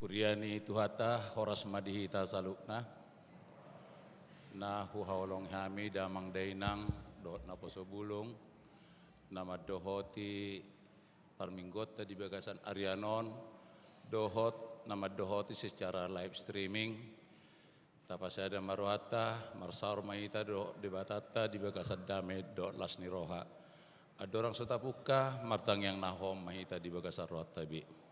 Puriani tuhata horas madihita salukna na huhaolong hami damang dainang dot na posobulong nama dohoti parminggota di bagasan Arianon dohot nama dohoti secara live streaming tapasada maruhata marsaur mahita do debatata di bagasan dame dot lasni roha adorang setapuka martang yang nahom mahita di bagasan rohat tabi.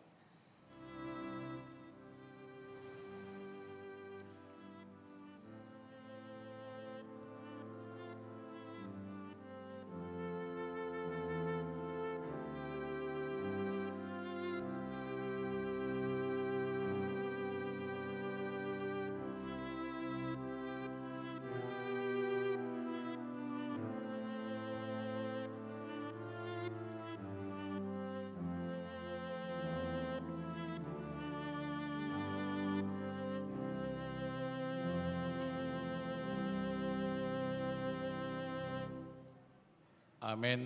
Amin.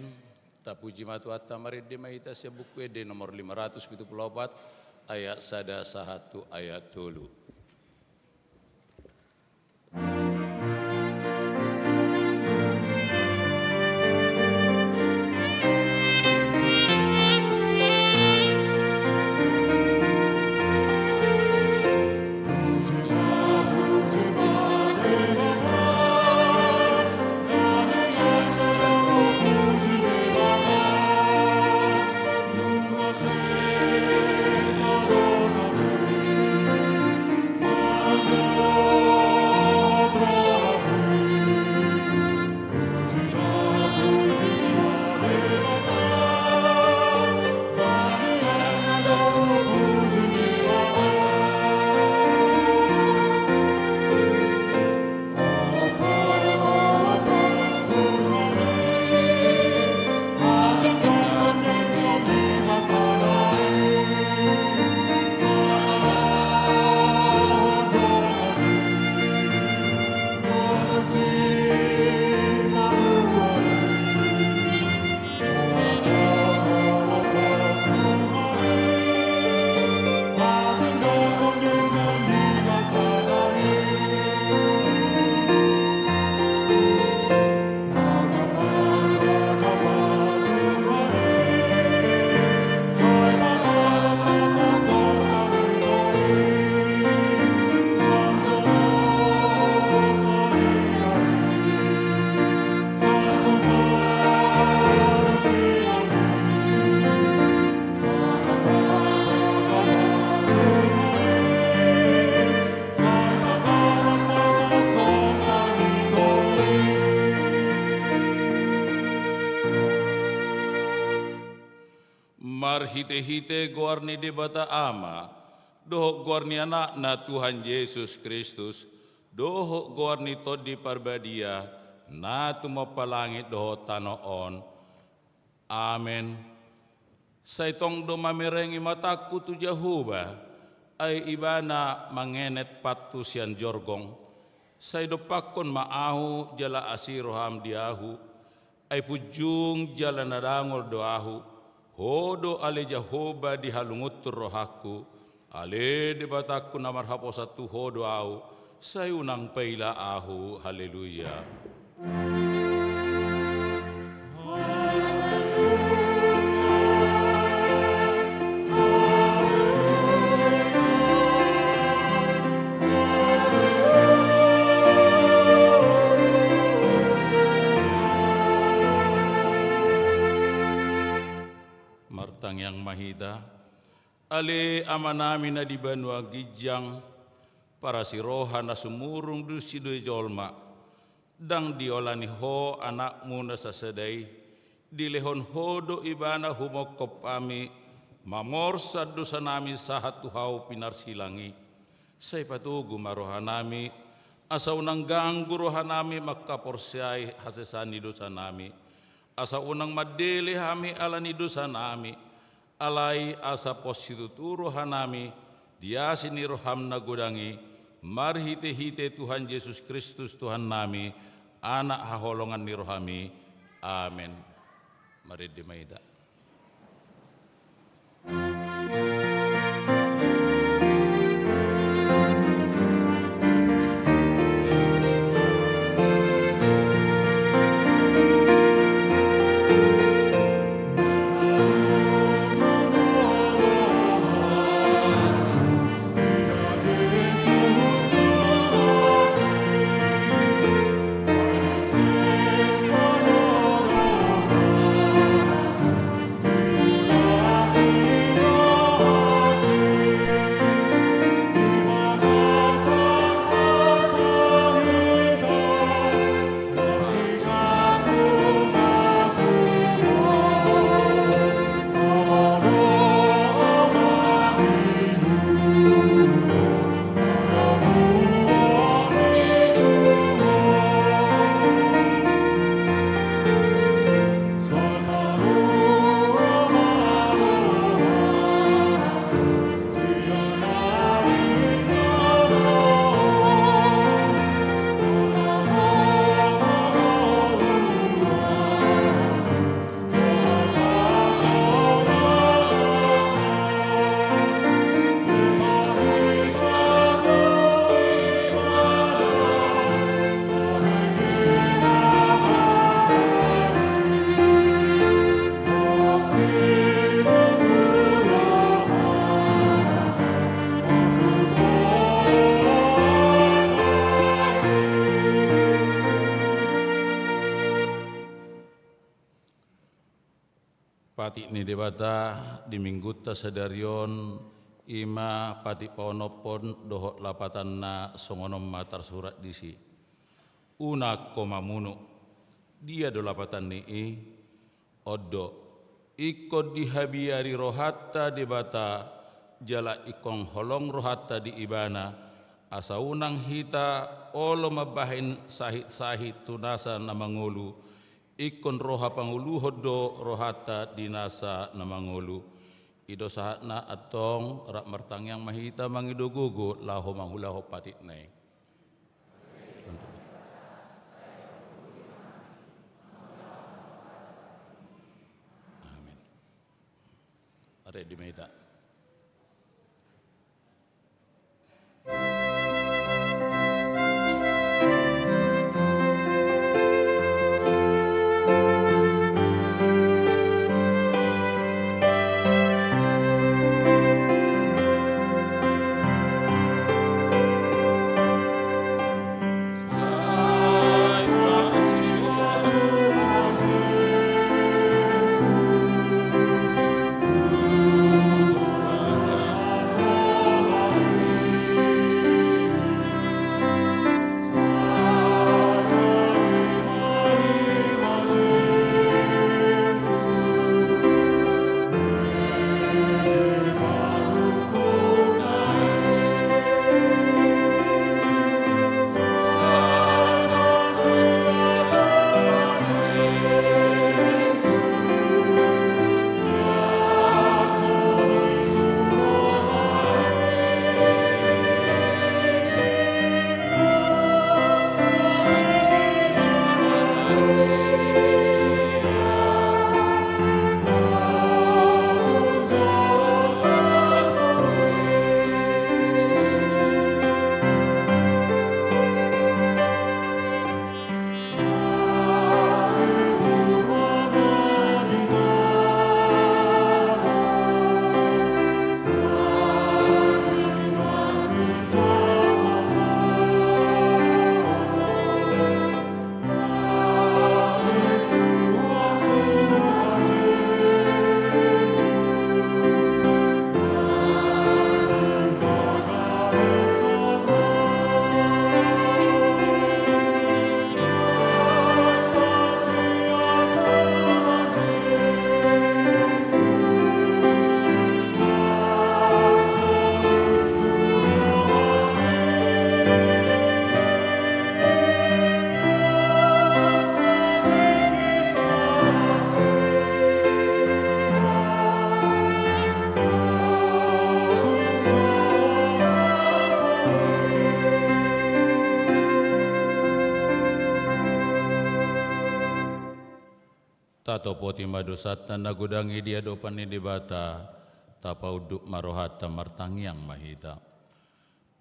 Tapuji matuata marid di maita sebuku de nomor 574 ayat sada sahatu ayat tulu. Hite-hite guarni di bata ama, dohok guarni anak na Tuhan Yesus Kristus, dohok guarni to di parbadia, na tumapalangit dohok tanoon. Amen. Saitong do mamerengi mataku tu Jehovah, ay ibana mangenet patu sian jorgong, say do pakon maahu jala asiroham diahu, ay pujung jala narangol doahu, hodo ale Jehovah di halungutur rohaku, ale di bataku namar hapo satu hodo au, sayunang paila ahu, haleluya. Yang mahida, ale ama namin na di banua gijang para siroha na sumurung dusi do jolma, dang diolani ho anakmu na sasadai, dilehon hodo ibana humokop ami, mamorsa dosa nami sahat tuhau pinarsilangi, say patugu marohanami, asa unang ganggu rohanami makaporsyai hasesani dosa nami, asa unang madele hami alani dosa nami, alai asa posituturo hanami dia sini roham na gudangi marhite-hite Tuhan Yesus Kristus Tuhan nami anak haholongan ni rohami amin. Mari dimaida. Pati ni debata di mingguta sadarion ima pati paonopon dohot lapatan na songonom matar surat disi. Una komamunu dia do lapatan ni oddo ikut dihabiari rohatta debata jala ikong holong rohatta di ibana asa unang hita olo mabahin sahit-sahit tunasa na mangulu ikon roha panguluhod do rohata dinasa na mangulu ido sahatna atong rak martangyang mahita mangido gugu laho manghulaho patit nai. Amin. Are di meida. Tato poti madosat tanda gudangi dia dopan di bata tapauduk marohata martangyang mahita.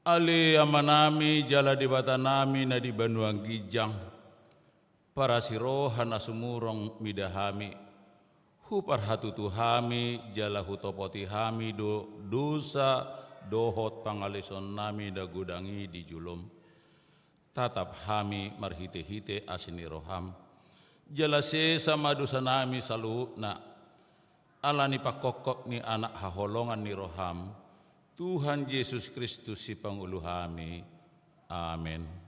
Ali amanami jala di bata nami na di banuang gijang para sirohan asumurong midahami hupar hatutu hami jala hutopoti hami do dosa dohot pangalison nami da gudangi di julum tatap hami marhite-hite asini roham jalase sama dosa nami salutna alani pakokok ni anak haholongan ni roham Tuhan Yesus Kristus si pangulu hami. Amin.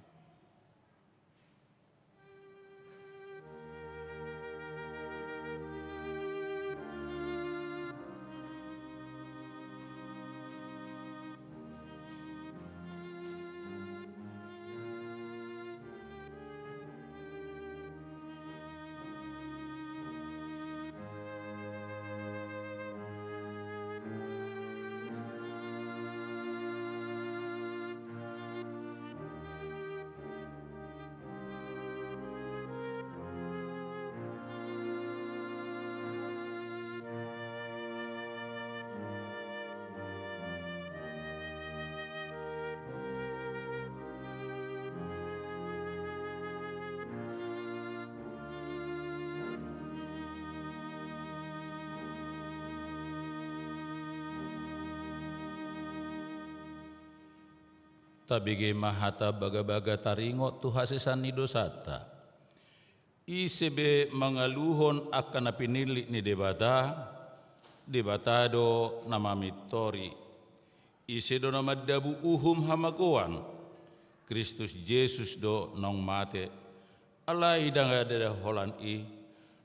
Tabige mahata baga-baga taringo tu hasisan ni dosata. isebe mangaluhon akan napinili ni debatado nama mitori. Isedo nama dabu hamagoan. Kristus Yesus do nong mate. Alai danga dada holan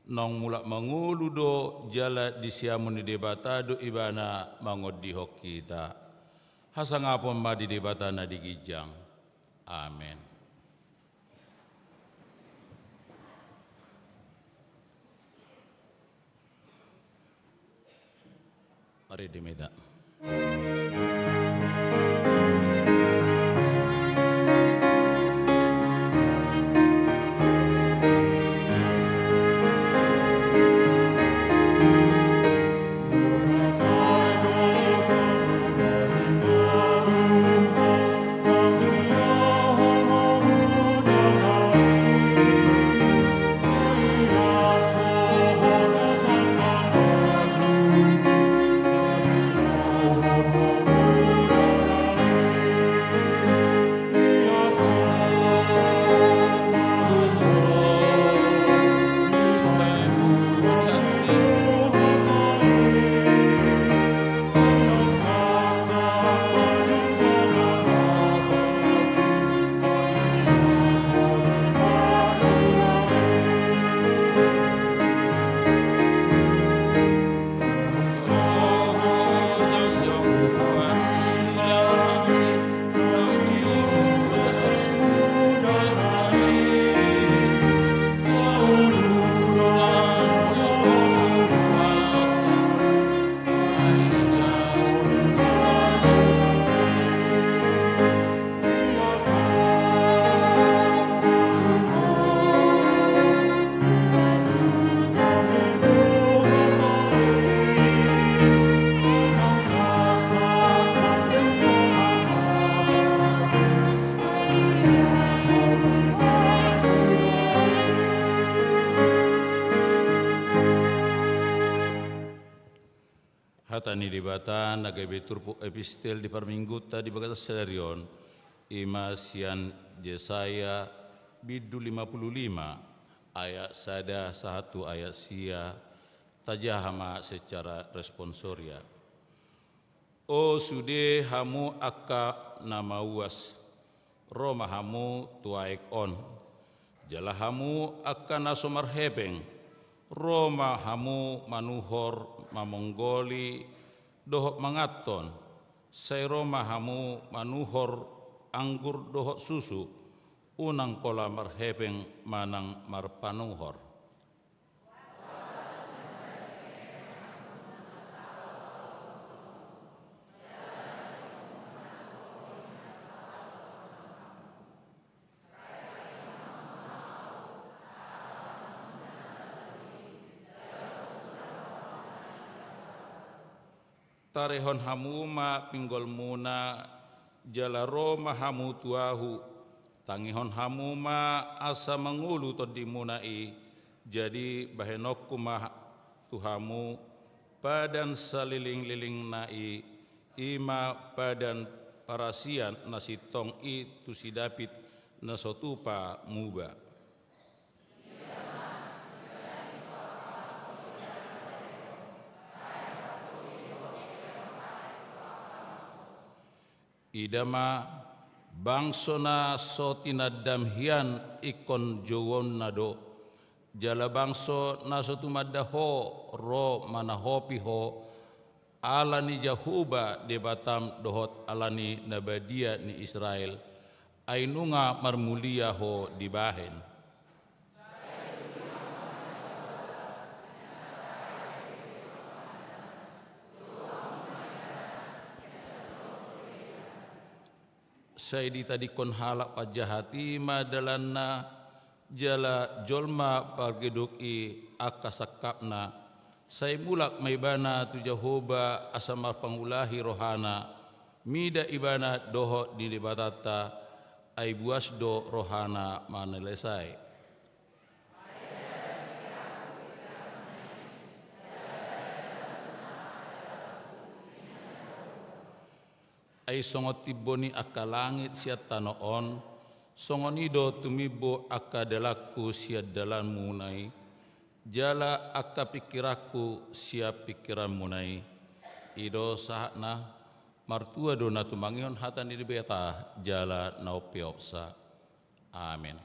nong mulak mangulu do jala disiamu ni debatado ibana mangodi hok kita. Hasangapon ma di debatana di Gijang. Amin. Mari dimeda. Hatani dibata nagai turpu epistel di parmingguta di bagata serion imasian Yesaya bidu 55 ayat sada 1 ayat sia tajahama secara responsoria. O sude hamu akka nama uas Roma hamu tuaik on jala hamu akka nasomar hebeng Roma hamu manuhor mamonggoli dohok mangaton say Roma hamu manuhor anggur dohok susu unang kola marhepeng manang marpanuhor. Tarehon hamuma pinggol muna jala Roma hamu tuahu tangihon hamuma asa mengulu to dimunai jadi bahenokku mah tuhamu padan saliling-liling nai ima padan parasian nasi tong i tusi dapit nasotupa muba. Idama bangsona sotina damhian ikon jowon nado jala bangso nasotumadaho ro manahopiho alani jahuba debatam dohot alani nabadia ni Israel ainunga marmulia ho dibahen. Saya tadi kon halak pajahati madalana jala jolma pageduk i akasakapna saya mulak maibana tu Jehoba asamar pangulahi rohana mida ibana doho di debatata ai buasdo rohana manelesai. Ai songot tiboni akalangit siat tanoon Songonido tumibo akka dalaku sia dalan munai, jala akka pikiraku sia pikiran munai. Ido sahna martua dona tumangion hatan di beta jala naupiopsa. Amin.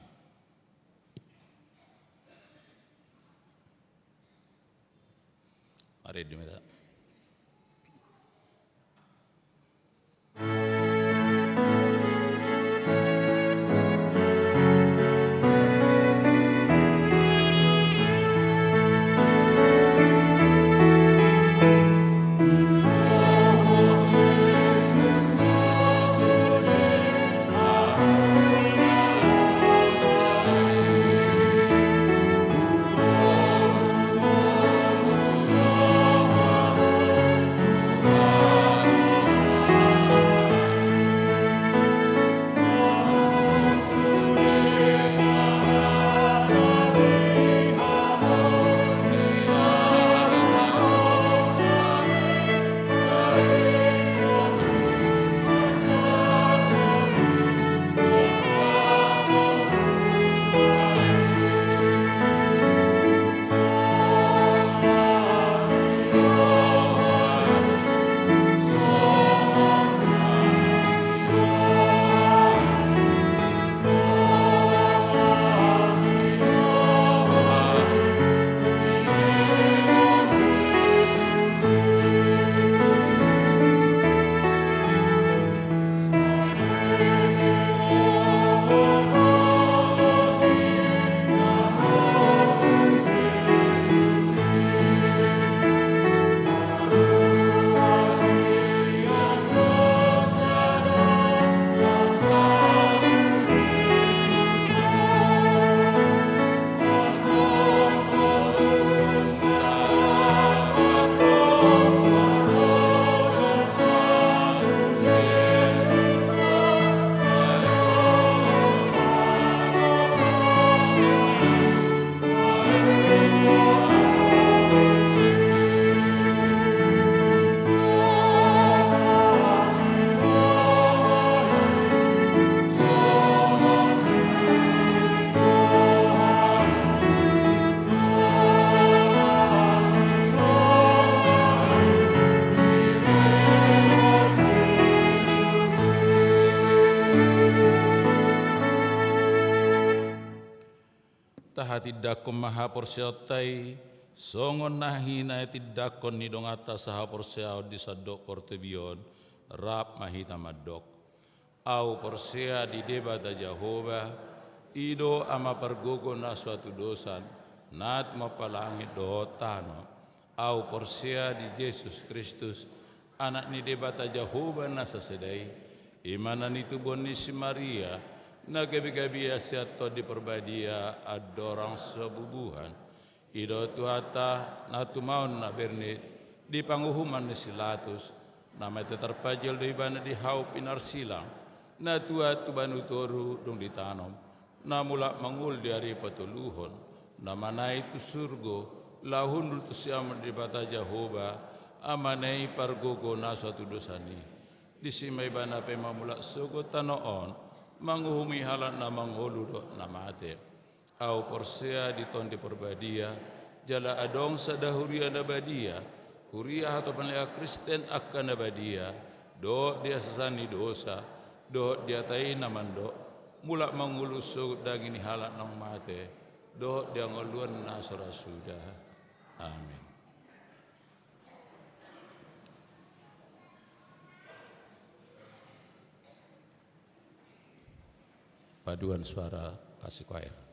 Mari dimeta. Tidakon maha porseotai songon nahina tidakon nidong atas saha porseo di sadok portebion rap mahita madok au porsea di debata Jehova ido ama pergogo na suatu dosan nat mapalangi dohotano au porsea di Yesus Kristus anak ni debata Jehova na sasedai imanan itu bonisi Maria na gabi-gabi asiato di perbadia adorang sebubuhan ido tuata na tumaon na berne di panguhuman ni silatus nama terpajal di bana di hau pinar silang na tua tu banu toru dong ditanam na mulak mangul dari patuluhon na manai tu surgo lahun tu siam di bata Jehova amanai pargogo na suatu dosani disimai bana pema mulak sogo tanoon manguhumi halat na mangolu do na mate au porsea di ton di perbadia jala adong sadahuria na badia huria atau panlea Kristen akan na badia do dia sesani dosa do dia tai namando mulak mangulu so dagini halat nang mate do dia ngoluan nasara sudah. Amin. Paduan suara kasih choir.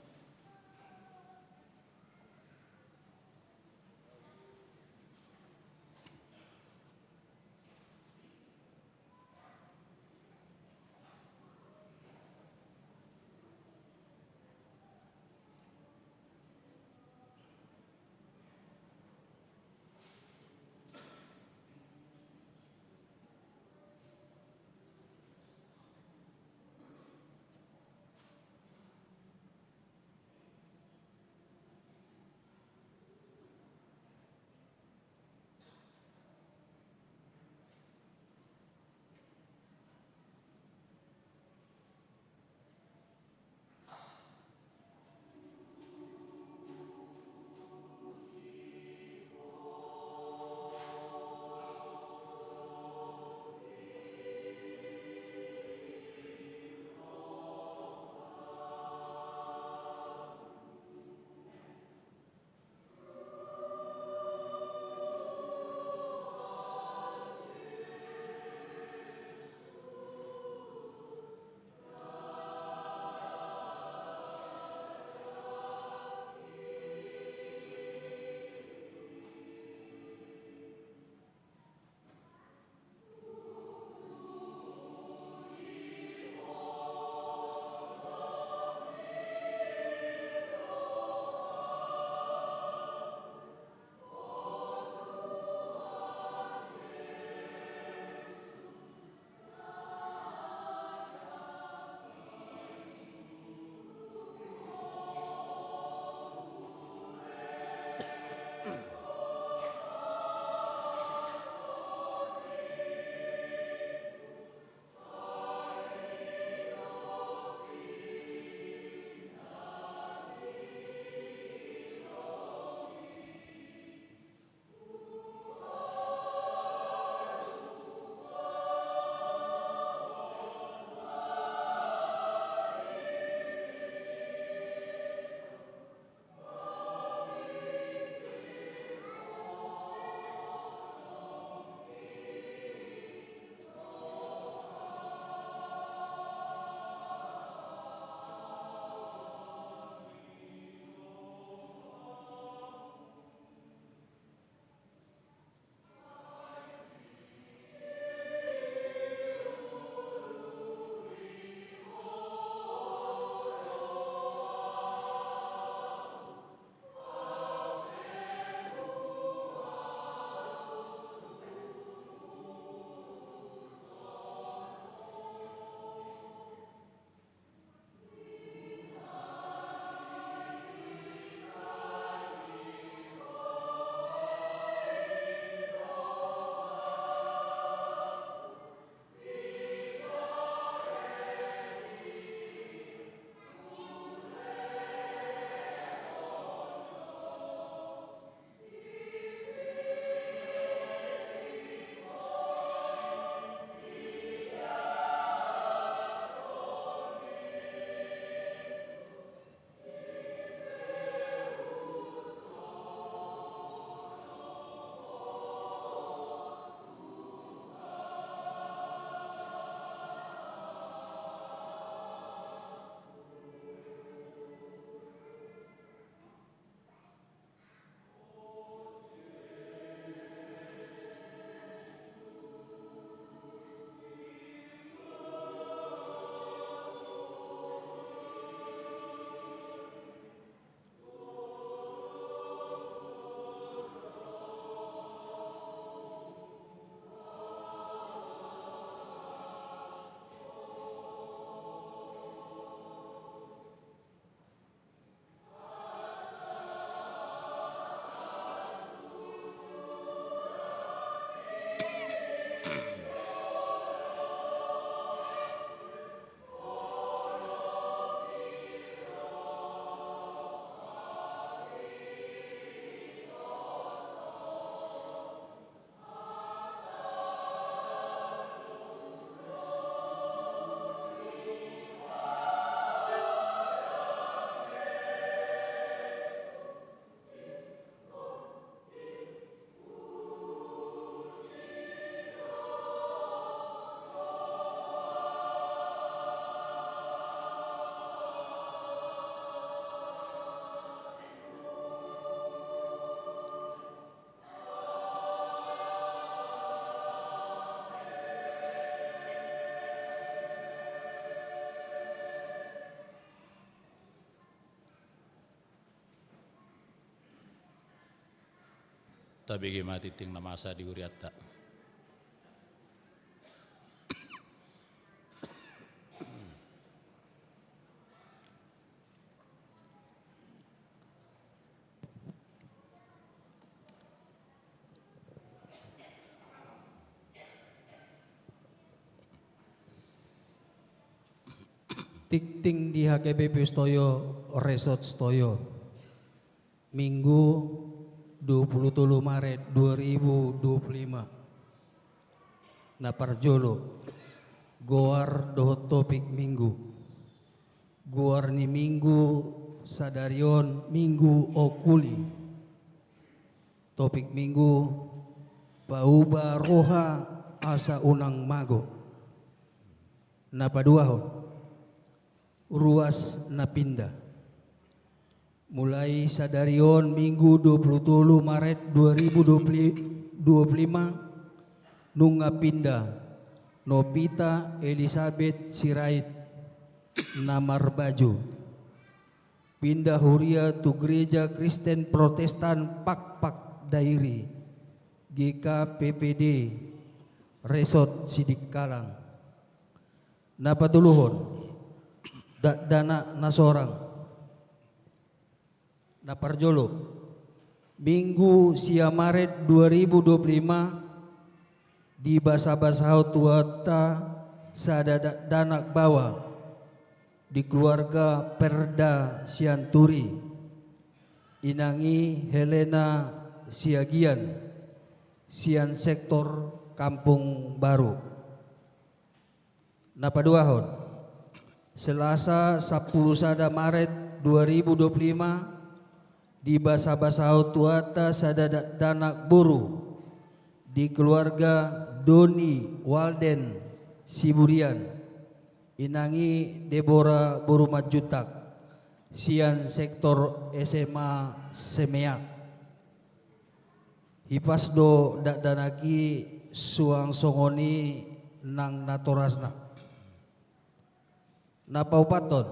Tabigi mati ting namasa di uriata. Tikting di HKBP Stoyo Resort Stoyo Minggu 23 Maret 2025 Naparjolo Goar dohot topik minggu Goar ni minggu sadarion minggu okuli topik minggu pauba roha asa unang mago napaduahon ruas napindah mulai sadarion minggu 23 Maret 2025 nunga pindah Nopita Elizabeth Sirait Namar Baju pindah huria tu gereja Kristen Protestan Pak Dairi GKPPD Resort Sidik Kalang napatuluhon dana nasorang naparjolo minggu sia Maret 2025 di basa-basahau tuata sada danak bawa di keluarga Perda Sianturi inangi Helena Siagian Sian sektor Kampung Baru napaduahon Selasa 10 sada Maret 2025 di basa-basahau tuata sada danak buru di keluarga Doni Walden Siburian inangi Deborah Borumat Jutak Sian sektor SMA Semea Hipasdo danaki suang songoni nang natorasna napaupaton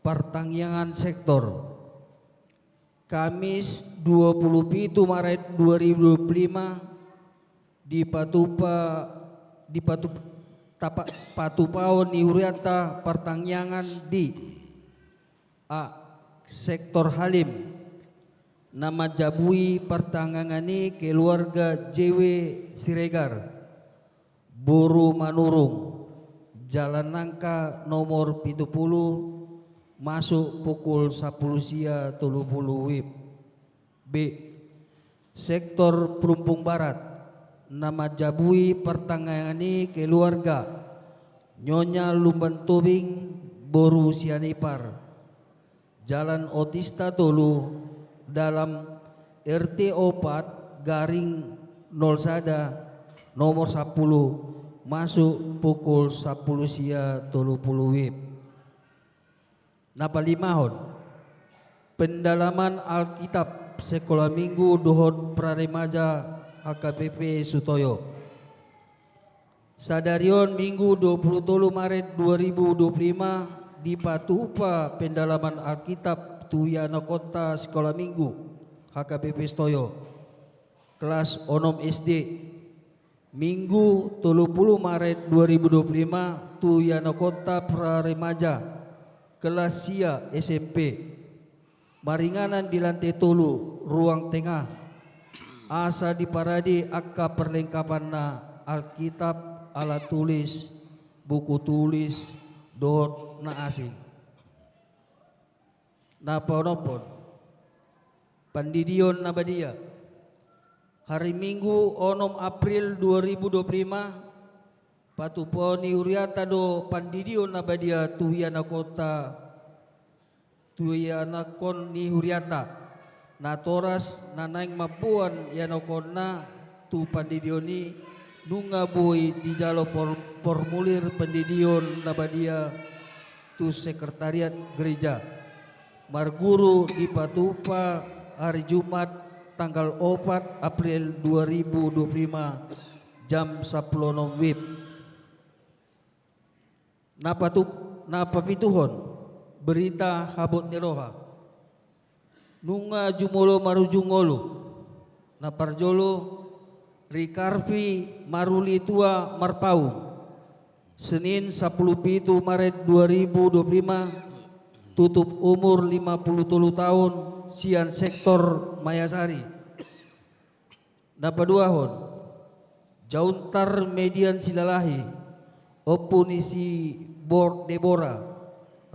pertangyangan sektor Kamis 27 Maret 2025 di Patupao ni Huriata pertangyangan di A sektor Halim nama jabui pertangangani keluarga JW Siregar Buru Manurung Jalan Nangka nomor 70 masuk pukul 10 sia 30 WIB. B. Sektor Pelumpung Barat nama jabui pertangani keluarga Nyonya Lumban Tobing Boru Sianipar Jalan Otista Tolu dalam RT 4 garing 0 sada nomor 10 masuk pukul 10 sia 30 WIB. Napalimahon pendalaman Alkitab sekolah minggu dohon praremaja HKBP Sutoyo sadarion minggu 23 Maret 2025 di Patupa pendalaman Alkitab Tuyana Kota sekolah minggu HKBP Sutoyo kelas onom SD Minggu 30 Maret 2025 Tuyana Kota Praremaja kelas sia SMP maringanan di lantai tolu ruang tengah asa diparadi akka perlengkapan Alkitab alat tulis buku tulis dot na asing napa-napa pandidion nabadia hari Minggu 6 April 2025 Patuponi Uriata do pandidion nabadia Tuyana Kota Tuyana Kon ni Uriata natoras nanaing mapuan yanokonna tu pandidioni nunga boy di jalo formulir pendidion nabadia tu sekretariat gereja marguru di Patupa hari Jumat tanggal 4 April 2025 jam 10 WIB. Napapituhon berita habot niroha nunga jumolo marujungolo na parjolo Ricarvi Maruli Tua Marpau Senin 10 Maret 2025 tutup umur 57 tahun sian sektor Mayasari. Napaduahon Jauntar Median Silalahi Opunisi Bord Debora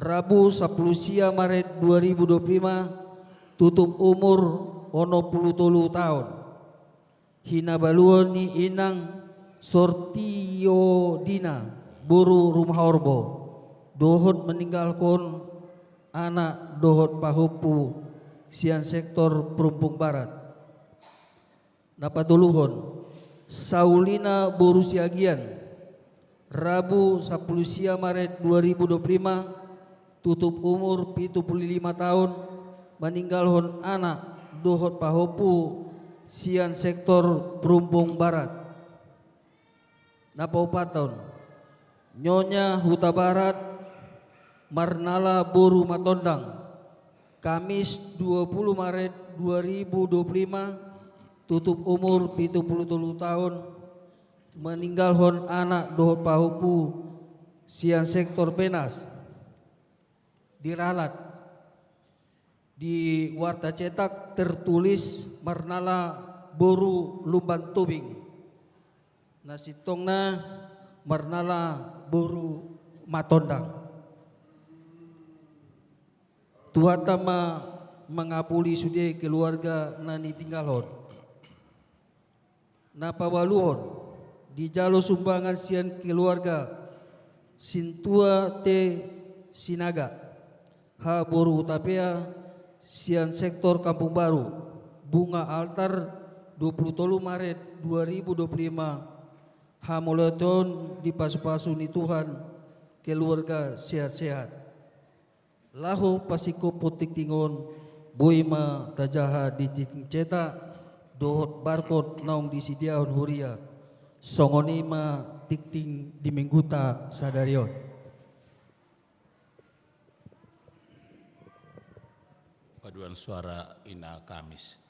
Rabu 10 Maret 2025 tutup umur 63 tahun. Hinabaluan ni Inang Sortio Dina Buru Rumah Orbo dohot meninggalkan anak dohot pahupu sian sektor Perumpung Barat. Napatuluhon Saulina Buru Siagian Rabu 10 Maret 2025 tutup umur 75 tahun meninggalkan anak dohot pahupu sian sektor Perumpung Barat. Napaupaton Nyonya Huta Barat Marnala Boru Matondang Kamis 20 Maret 2025 tutup umur 77 tahun meninggalkan anak dohot pahupu sian sektor Penas. Diralat di warta cetak tertulis Marnala Boru Lumban Tubing. Nasitongna Marnala Boru Matondang. Tuhatama mengapuli sude keluarga nani tinggalhon. Napawaluhon di jalo sumbangan sian keluarga Sintua T Sinaga Ha Boru Utapea sian sektor Kampung Baru bunga altar 23 Maret 2025 hamuleton di pasu-pasu ni Tuhan keluarga sehat-sehat lahu pasiko putik tingon boima tajaha di cetak dohot barcode naung disidiaon huria songonima tikting di mingguta sadarion. Paduan suara Ina Kamis.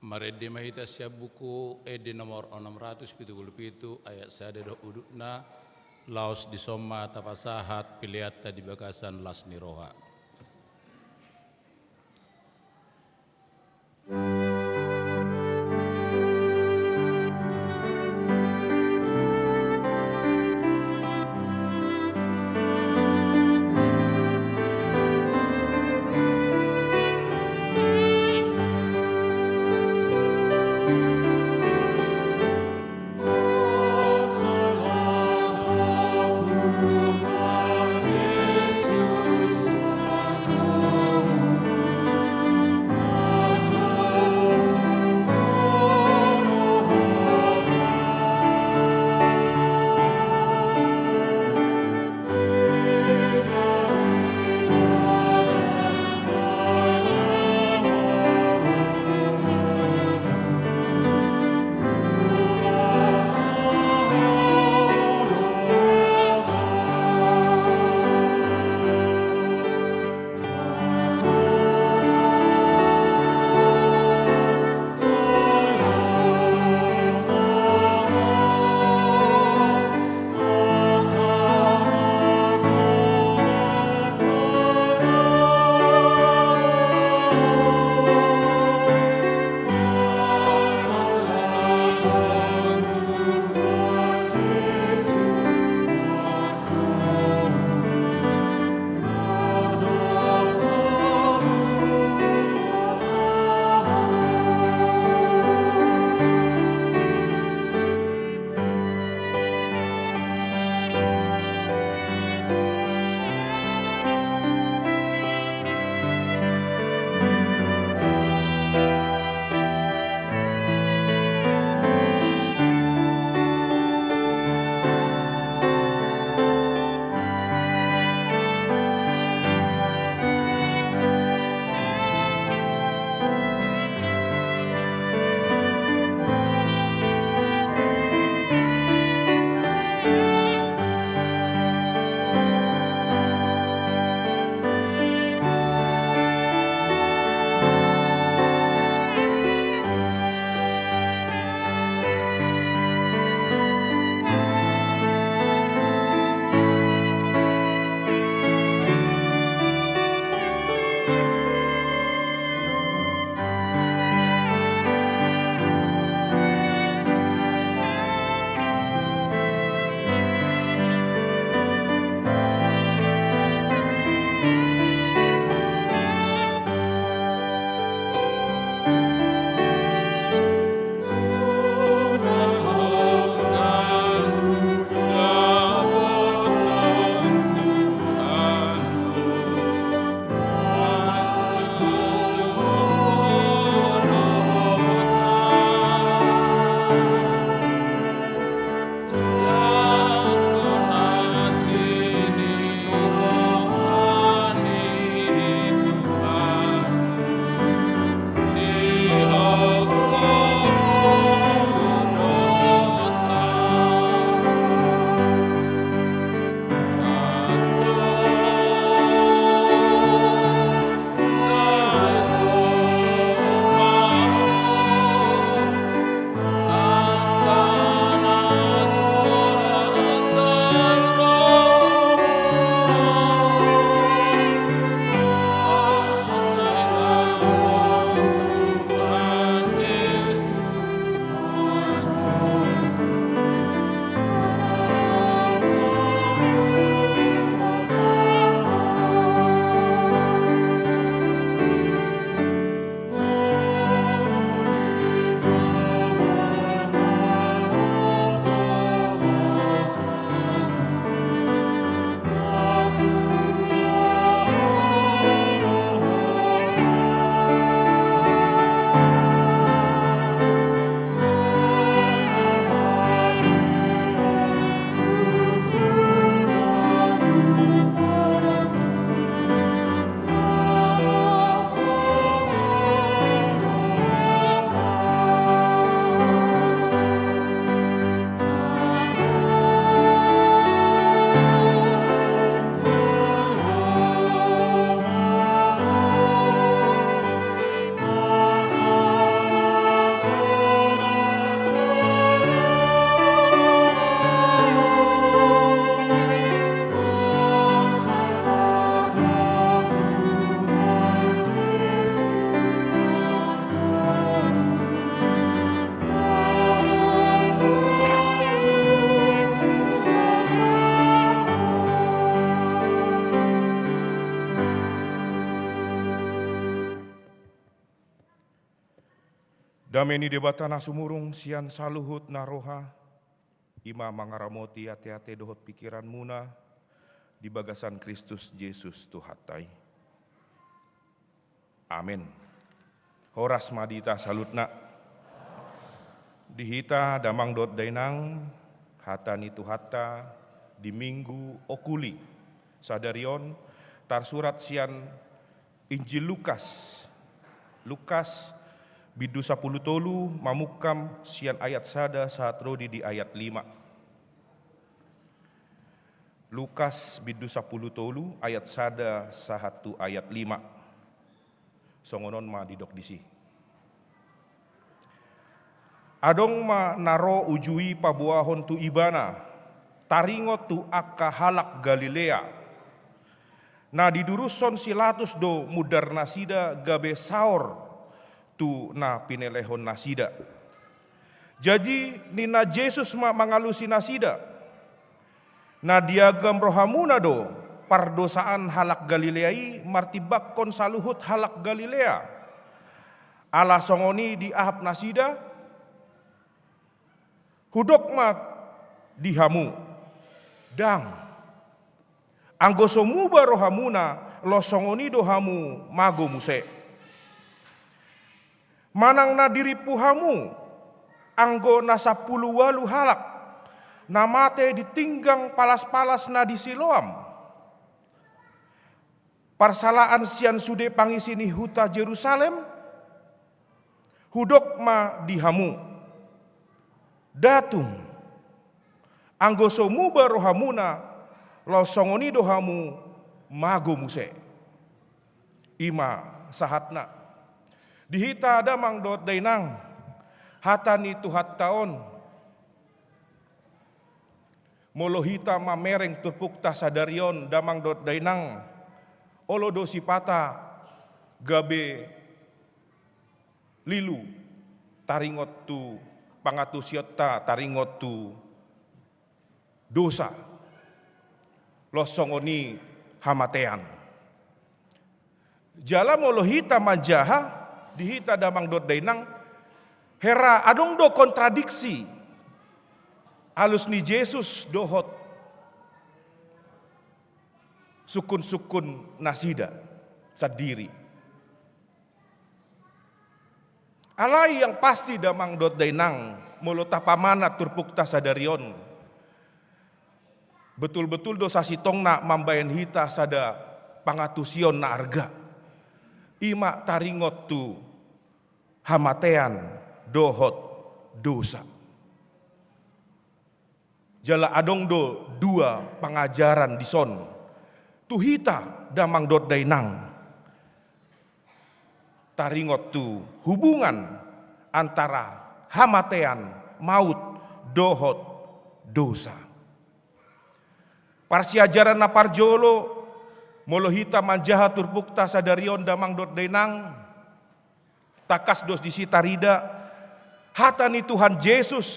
Marede mahita siap buku edi nomor 677 ayat sadero udukna laos di soma tapasahat piliata di bagasan las niroha. Dameni debatana sumurung sian saluhut naroha, ima mangaramoti hati-hati dohot pikiran muna, di bagasan Kristus Yesus Tuhatai. Amin. Horas madita salutna. Dihita damang dot dainang, hatani tuhata, di minggu okuli, sadarion, tar surat sian Injil Lukas bidu 10 tolu mamukam sian ayat sada saat rodi di ayat 5. Lukas bidu 10 tolu ayat sada sahatu ayat 5. Songonon ma didok disi. Adong ma naro ujui pabuahon tu ibana, taringot tu akka halak Galilea. Na diduruson silatus do mudar nasida gabe saor tu na pinelehon nasida. Jadi nina Yesus ma mangalusi nasida. Na diagam rohamuna do pardosaan halak Galileai martibak kon saluhut halak Galilea. Ala songoni di ahap nasida hudok mat dihamu dang anggo somuba rohamuna losongoni dohamu mago muse. Manang na diripuhamu anggo na 10 walu halak namate ditinggang palas-palas na di Siloam. Parsalaan sian sude pangisini huta Jerusalem hudok ma dihamu datum anggo somuba rohamuna losongoni dohamu mago muse. Ima sahatna dihita damang dot dainang hatani tuhat taon molohita mamereng turpukta sadarion damang dot dainang olodo sipata gabe lilu taringot tu pangatusyota taringot tu dosa losongoni hamatean. Jala molohita manjaha dihita damang dot dainang hera adong do kontradiksi alus ni Yesus dohot sukun-sukun nasida sadiri. Alai yang pasti damang dot dainang molota pamana turpukta sadarion betul-betul dosa sitong na mambayan hita sada pangatusion na arga. Ima taringot tu hamatean dohot dosa. Jala adong do 2 pengajaran di son. Tuhita damang dot dainang. Taringot tu hubungan antara hamatean maut dohot dosa. Parsiajaran na parjolo molohita manjaha turbukta sadarion damang dot dainang takas dos disita rida hatani Tuhan Yesus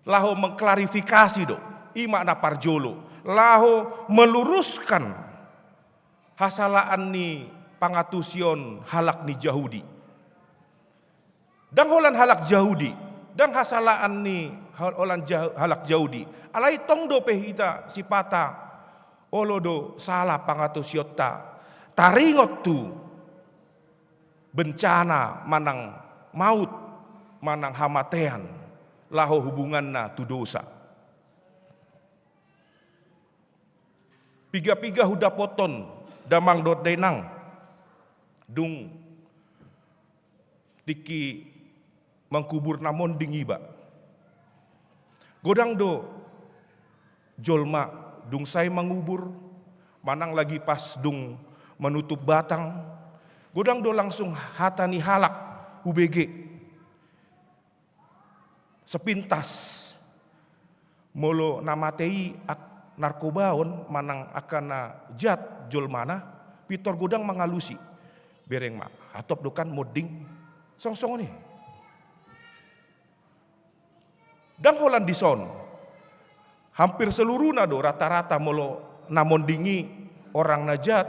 laho mengklarifikasi do ima na parjolo laho meluruskan hasalaan ni pangatusion halak ni Yahudi dang holan halak Yahudi dang hasalaan ni holan halak Yahudi alai tong do pehita sipata olodo salah pangatusyota taringot tu bencana manang maut manang hamatean laho hubungan na tu dosa. Piga-piga huda poton damang dot dainang dung tiki mengkubur namon dingiba godang do jolma dung sai mengubur manang lagi pas dung menutup batang godang do langsung hatani halak UBG sepintas molo namatei narkobaon manang akana jat jolmana pitor godang mangalusi bereng ma hatop dokan moding song-song ni dang holan dison hampir seluruh nado rata-rata molo namon dingi orang najat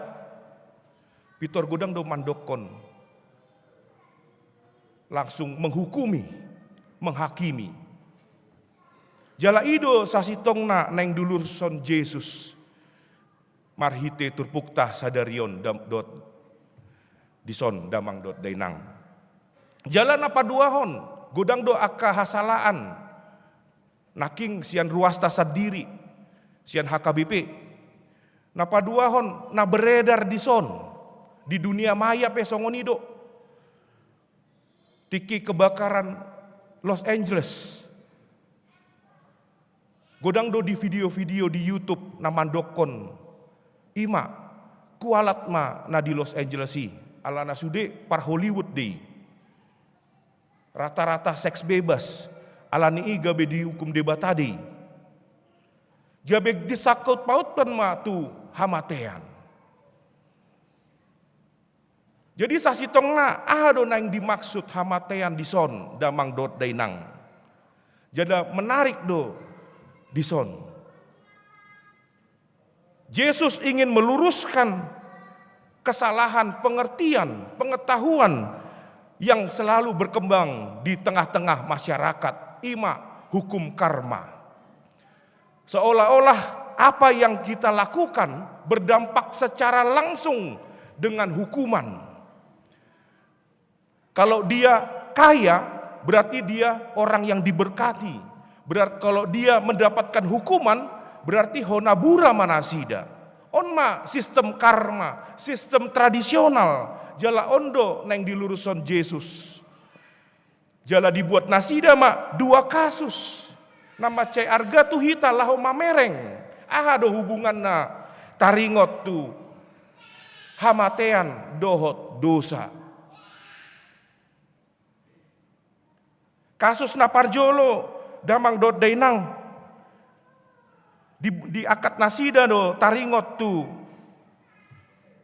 pitor godang do mandokon langsung menghukumi, menghakimi. Jala ido sasitongna neng dulur son Yesus. Marhite turpukta sadarion dot dison damang dot dainang. Jalan apa duahon, godang do akka hasalaan. Naking sian ruasta sadiri, sian HKBP. Napa duahon na beredar dison di dunia maya pe songonido. Tiki kebakaran Los Angeles. Godang do di video-video di YouTube namandokon ima kualat ma na di Los Angeles alana sude par Hollywood deh. Rata-rata seks bebas alani gabe dihukum debat tadi. Gabe disakut pautan ma tu hamatean. Jadi sasitongna ado nang dimaksud hamatean dison damang dot dainang. Jadi menarik do dison. Yesus ingin meluruskan kesalahan pengertian, pengetahuan yang selalu berkembang di tengah-tengah masyarakat, ima hukum karma. Seolah-olah apa yang kita lakukan berdampak secara langsung dengan hukuman. Kalau dia kaya, berarti dia orang yang diberkati. Berarti kalau dia mendapatkan hukuman, berarti honabura manasida. Onma sistem karma, sistem tradisional. Jala ondo neng diluruson Yesus. Jala dibuat nasida ma 2 kasus. Nama cai arga tu hita laho mamereng. Ada hubungan na taringot tu hamatean dohot dosa. Kasus naparjolo damang dot dainang di akad nasida do taringot tu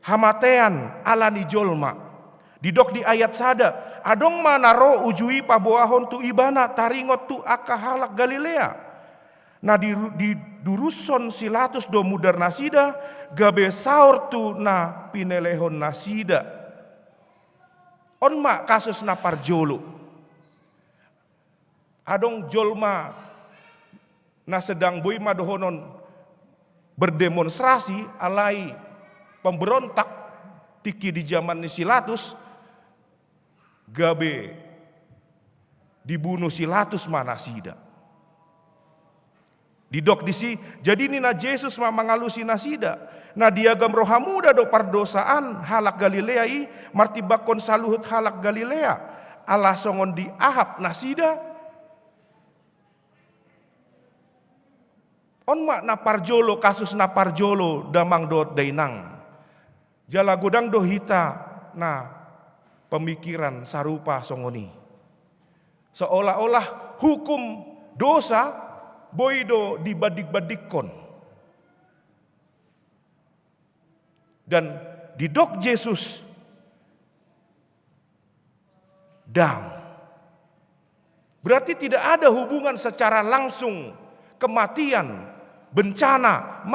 hamatean alani jolma. Didok di ayat sada adong manaro ujui paboahon tu ibana taringot tu akahalak Galilea. Nah di duruson silatus do mudar nasida gabe saur tu na pinelehon nasida. Onma kasus naparjolo. Adong jolma na sedang boy madohonon berdemonstrasi alai pemberontak tiki di zaman Silatus gabe dibunuh Silatus manasida. Didok disi jadi nina Yesus mangalusi nasida. Na diagam rohamuda do pardosaan halak Galilea martibakon saluhut halak Galilea. Allah songon di ahap nasida. Onma naparjolo kasus naparjolo damang dot dainang. Jala godang do hita na pemikiran sarupa songoni. Seolah-olah hukum dosa boido dibadik-badikon. Dan didok Yesus down. Berarti tidak ada hubungan secara langsung kematian, bencana,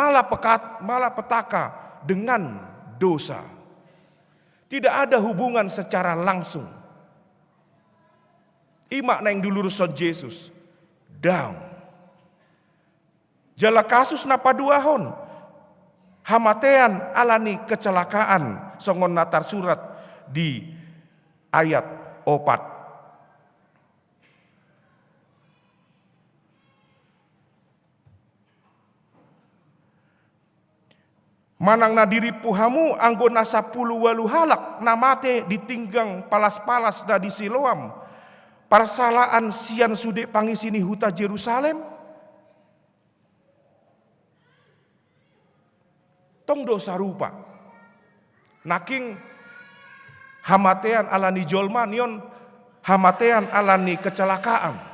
malapetaka dengan dosa. Tidak ada hubungan secara langsung. Ima neng duluruson Yesus down. Jala kasus napaduahon hamatean alani kecelakaan songon natar surat di ayat 4. Manang nadiri puhamu anggo na 10 walu halak namate ditinggang palas-palas da di Siloam. Parsalaan sian sude pangisini huta Jerusalem. Tong dosa rupa. Naking hamatean alani jolma nion hamatean alani kecelakaan.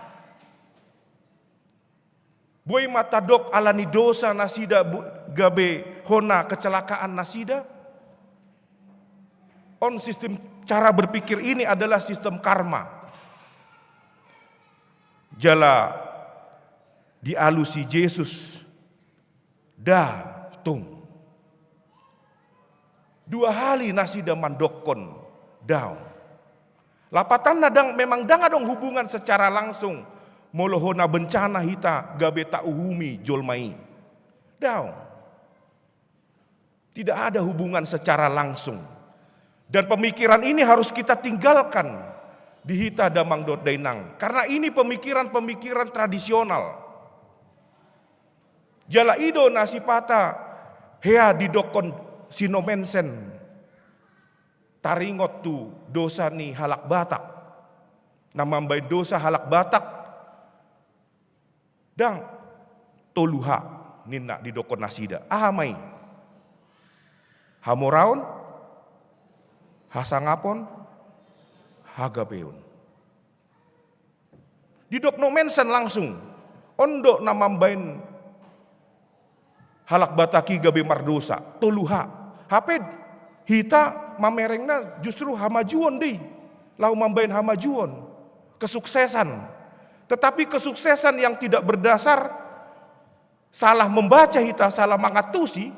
Boy matadok alani dosa nasida gabe hona kecelakaan nasida. On sistem cara berpikir ini adalah sistem karma. Jala dialusi Yesus datung. 2 hali nasida mandokon daun. Lapatan memang dang hubungan secara langsung. Molohona bencana hita gabe tak uhumi jolmai. Daung. Tidak ada hubungan secara langsung. Dan pemikiran ini harus kita tinggalkan di hita damang dot dainang. Karena ini pemikiran-pemikiran tradisional. Jala ido nasipata hea didokon sinomensen. Taringot tu dosa ni halak batak. Namambain dosa halak batak. Dang toluha nina didokon nasida. Ahamai. Hamoraon, hasangapon, hagabeon. Didok no mention langsung. Ondo namambain halak bataki gabe mardosa. Toluha. Hape hita mamerengna justru hamajuon deh. Lau mambain hamajuon. Kesuksesan. Tetapi kesuksesan yang tidak berdasar salah membaca hita, salah mangatusi.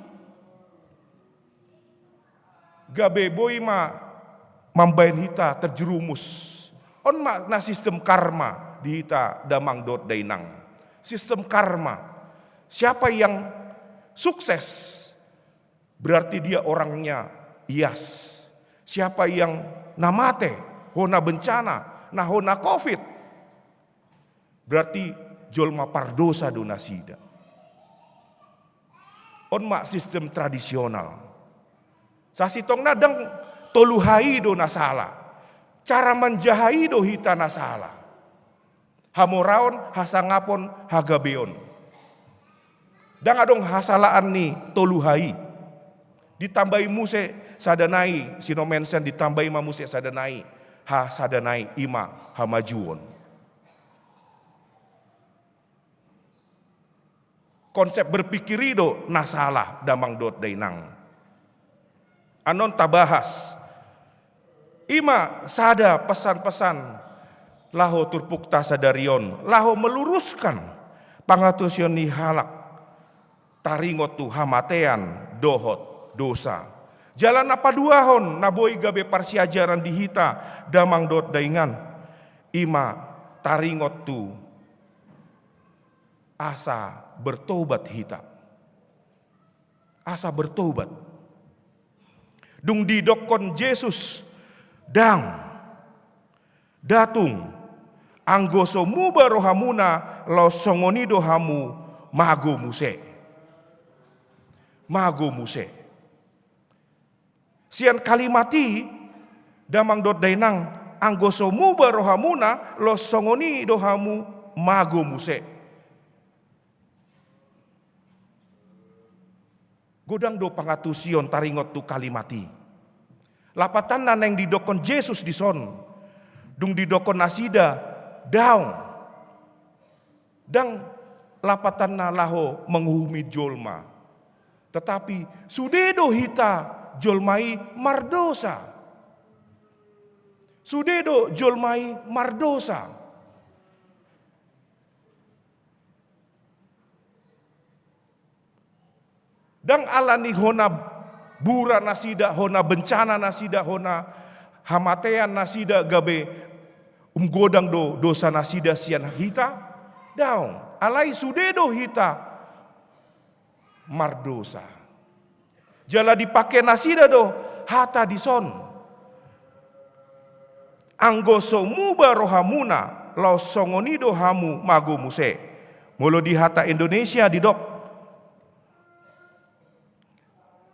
Gabe boy mambain hita terjerumus. On na sistem karma di hita damang dot dainang. Sistem karma. Siapa yang sukses berarti dia orangnya ias. Siapa yang namate, hona bencana, nah hona covid, berarti jolma pardosa donasida. On sistem tradisional. Sasitong nadang toluhai do nasala. Cara menjahai do hita nasala. Hamoraon hasangapon hagabeon. Dang adong hasalaan ni toluhai. Ditambahi muse sadanai sinomensen ditambahi mamuse sadanai. Ha sadanai ima hamajuon. Konsep berpikir itu nasalah damang dot dainang. Anon tabahas. Ima sada pesan-pesan laho turpukta sadarion. Laho meluruskan pangatusion ni halak. Taringot tu hamatean dohot dosa. Jalan apa duahon naboi gabe parsiajaran dihita damang dot daingan. Ima taringot tu asa bertobat hita. Asa bertobat. Dung didokon Yesus dang datung anggoso muba rohamuna lo songoni dohamu mago muse. Mago muse. Sian kalimati damang dot dainang anggoso muba rohamuna lo songoni dohamu mago muse. Godang do pangatusion taringot tu kalimati. Lapatan naneng didokon Yesus dison. Dung didokon nasida daung. Dang lapatan na laho menghumi jolma. Tetapi sudedo hita jolmai mardosa. Sudedo jolmai mardosa. Dang alani hona bura nasida, hona bencana nasida, hona hamatean nasida gabe godang do dosa nasida sian hita. Daung alai sudedo hita mardosa. Jala dipake nasida do hata dison. Anggoso muba rohamuna lo songonido hamu mago muse. Mulu di hata Indonesia didok.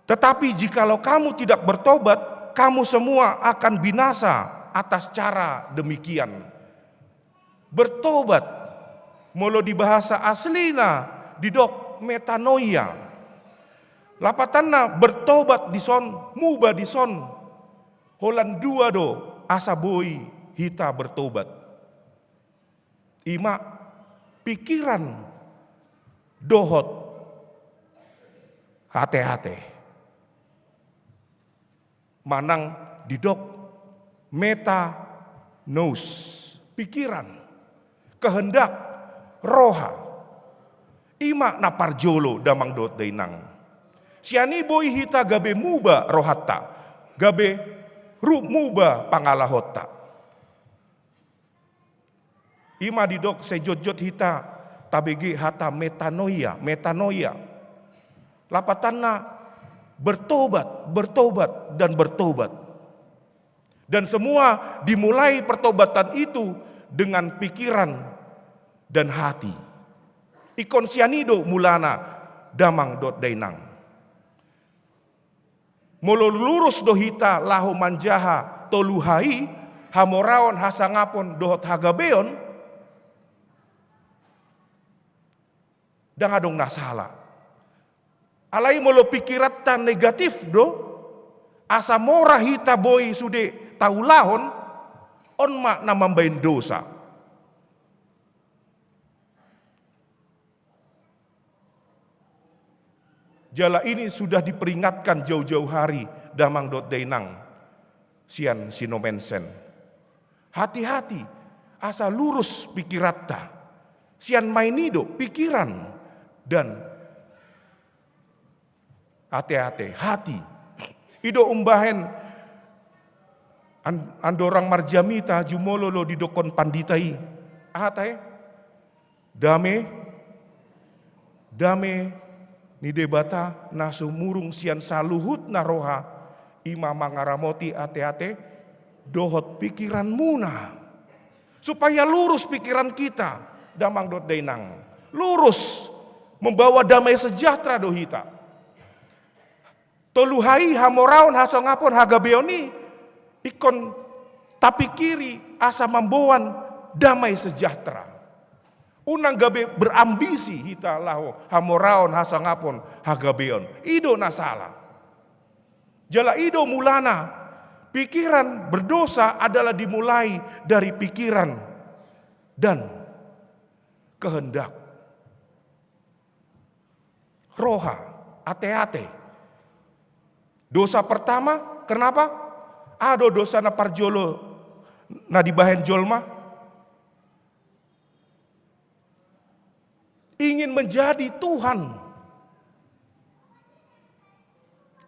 Tetapi jikalau kamu tidak bertobat, kamu semua akan binasa atas cara demikian. Bertobat, molo di bahasa aslina, didok metanoia. Lapatanna bertobat dison, muba dison. Holan dua do, asaboi hita bertobat. Ima pikiran dohot hate-hate. Manang didok meta nous pikiran kehendak roha ima naparjolo damang dot dainang siani boy hita gabe muba rohatta gabe ru muba pangalahota Ima didok sejojot hita tabege hata metanoia. Lapatanna bertobat dan bertobat. Dan semua dimulai pertobatan itu dengan pikiran dan hati. Ikon sianido mulana damang dot dainang. Molo lurus dohita lahu manjaha toluhai hamoraon hasangapon dohot hagabeon dangadong nasala. Alai molo pikiratan negatif do asa mora hita boy sude taulahon onma namambain dosa. Jala ini sudah diperingatkan jauh-jauh hari damang dot dainang sian sinomensen. Hati-hati asa lurus pikiratta sian mainido pikiran dan hati. Ido umbahen andorang marjamita jumololo didokon panditai. Dame ni debata nasu murung sian saluhut naroha ima mangaramoti ate-ate dohot pikiran muna. Supaya lurus pikiran kita damang dot dainang. Lurus membawa damai sejahtera dohita. Toluhai hamoraon hasongapon hagabeoni ikon tapi kiri asa membawan damai sejahtera. Unang gabe berambisi hita lahu hamoraon hasongapon hagabeon. Ido nasala. Jala ido mulana pikiran berdosa adalah dimulai dari pikiran dan kehendak. Roha, ate-ate. Dosa pertama, kenapa? Ado dosa na parjolo na dibahen jolma. Ingin menjadi Tuhan.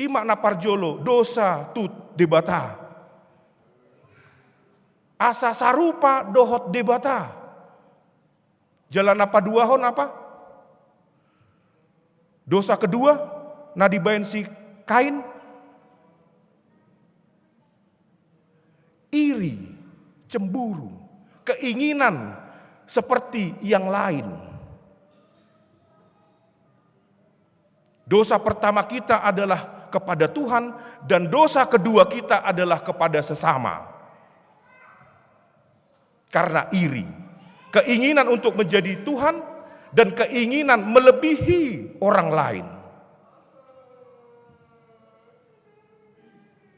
Ima na parjolo dosa tut debata. Asa sarupa dohot debata. Jalan apa duahon apa? Dosa kedua na dibahen si Kain. Iri, cemburu, keinginan seperti yang lain. Dosa pertama kita adalah kepada Tuhan dan dosa kedua kita adalah kepada sesama. Karena iri, keinginan untuk menjadi Tuhan dan keinginan melebihi orang lain.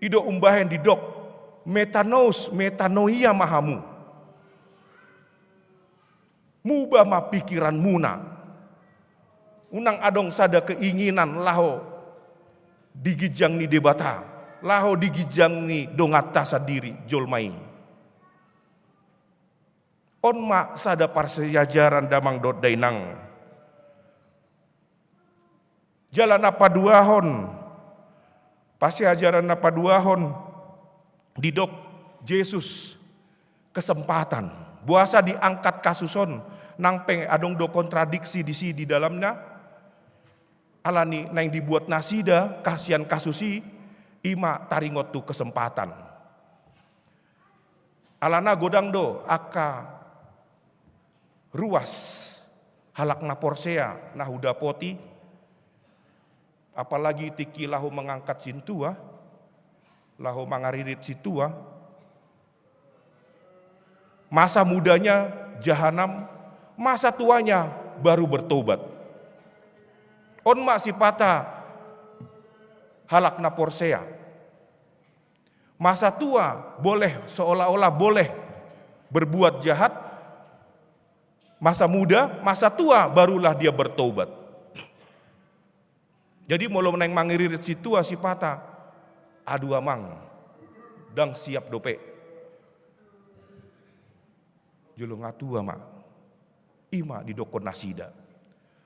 Ido umbahen didok metanoia mahamu. Mubah ma pikiran muna. Unang adong sada keinginan laho digijang ni debata. Laho digijang ni dongata sadiri jolmai. Onma sada parsejajaran damang dot dainang. Jalan apa duahon. Pasti ajaran apa duahon. Didok Yesus kesempatan. Buasa diangkat kasuson. Nang peng adong do kontradiksi di dalamnya. Alani nang dibuat nasida kasihan kasusi. Ima taringot tu kesempatan. Alana godang do aka ruas halak na porsea na huda poti. Apalagi tiki lahu mengangkat sintua. Lahu mangaririt situa. Masa mudanya jahanam, masa tuanya baru bertobat. Onma sipata halak na porsea. Masa tua boleh seolah-olah boleh berbuat jahat. Masa muda, masa tua barulah dia bertobat. Jadi molo neng mangiririt situa sipata adu amang dang siap dope. Julung atua mak ima di dokon nasida.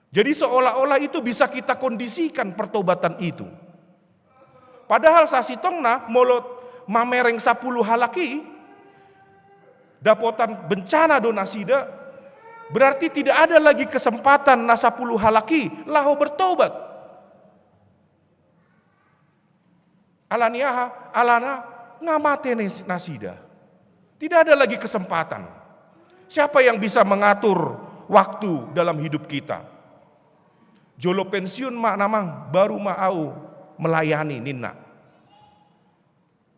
Jadi seolah-olah itu bisa kita kondisikan pertobatan itu. Padahal sasitongna molot mamereng 10 halaki dapotan bencana do nasida, berarti tidak ada lagi kesempatan na 10 halaki laho bertobat. Alana ngamate nasida. Tidak ada lagi kesempatan. Siapa yang bisa mengatur waktu dalam hidup kita? Jolo pensiun mak namang baru mau melayani nina.